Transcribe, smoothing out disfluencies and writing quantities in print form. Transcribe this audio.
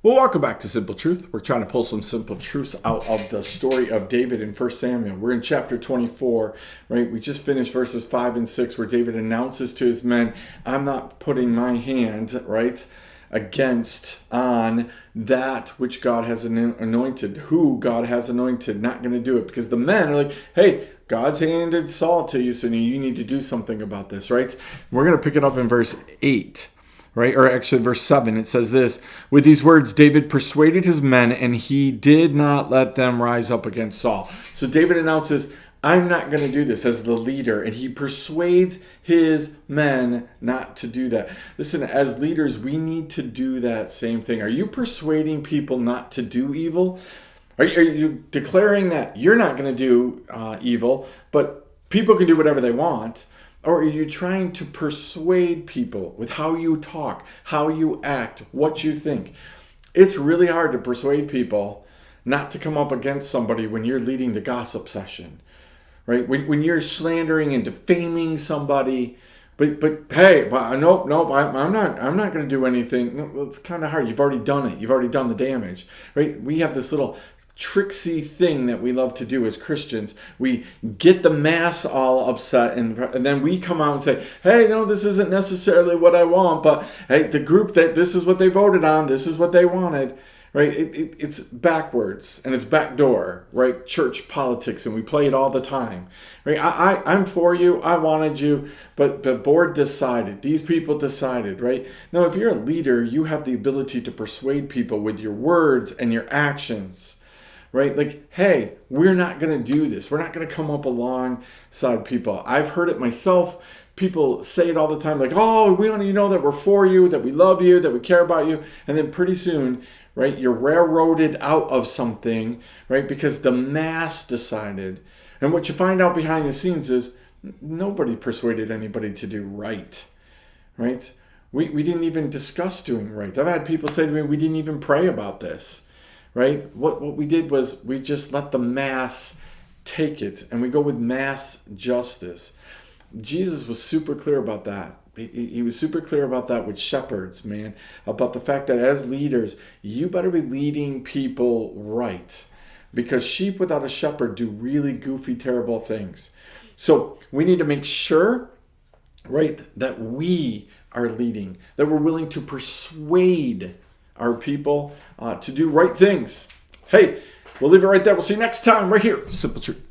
Well, welcome back to Simple Truth. We're trying to pull some simple truths out of the story of David in 1 Samuel. We're in chapter 24, right? We just finished verses 5 and 6 where David announces to his men, I'm not putting my hand, right, against on that which God has anointed, who God has anointed, not going to do it. Because the men are like, hey, God's handed Saul to you, so you need to do something about this, right? We're going to pick it up in verse 8. Right? Or actually verse 7, it says this, with these words, David persuaded his men and he did not let them rise up against Saul. So David announces, I'm not going to do this as the leader. And he persuades his men not to do that. Listen, as leaders, we need to do that same thing. Are you persuading people not to do evil? Are you declaring that you're not going to do evil, but people can do whatever they want? Or are you trying to persuade people with how you talk, how you act, what you think? It's really hard to persuade people not to come up against somebody when you're leading the gossip session, right? When you're slandering and defaming somebody, but hey, nope, I'm not going to do anything. No, it's kind of hard. You've already done it. You've already done the damage, right? We have this little tricksy thing that we love to do as Christians. We get the mass all upset and then we come out and say, hey, no, this isn't necessarily what I want, but hey, the group that this is what they voted on, this is what they wanted, right? It's backwards and it's backdoor, right? Church politics, and we play it all the time, right? I'm for you, I wanted you, but the board decided, these people decided, right? Now, if you're a leader, you have the ability to persuade people with your words and your actions. Right? Like, hey, we're not going to do this. We're not going to come up alongside people. I've heard it myself. People say it all the time, like, oh, we want you to know that we're for you, that we love you, that we care about you. And then pretty soon, right, you're railroaded out of something, right, because the mass decided. And what you find out behind the scenes is nobody persuaded anybody to do right, right? We didn't even discuss doing right. I've had people say to me, we didn't even pray about this. Right? What we did was we just let the mass take it, and we go with mass justice. Jesus was super clear about that. He was super clear about that with shepherds, man, about the fact that as leaders, you better be leading people right, because sheep without a shepherd do really goofy, terrible things. So we need to make sure, right, that we are leading, that we're willing to persuade our people to do right things. Hey, we'll leave it right there. We'll see you next time right here. Simple Truth.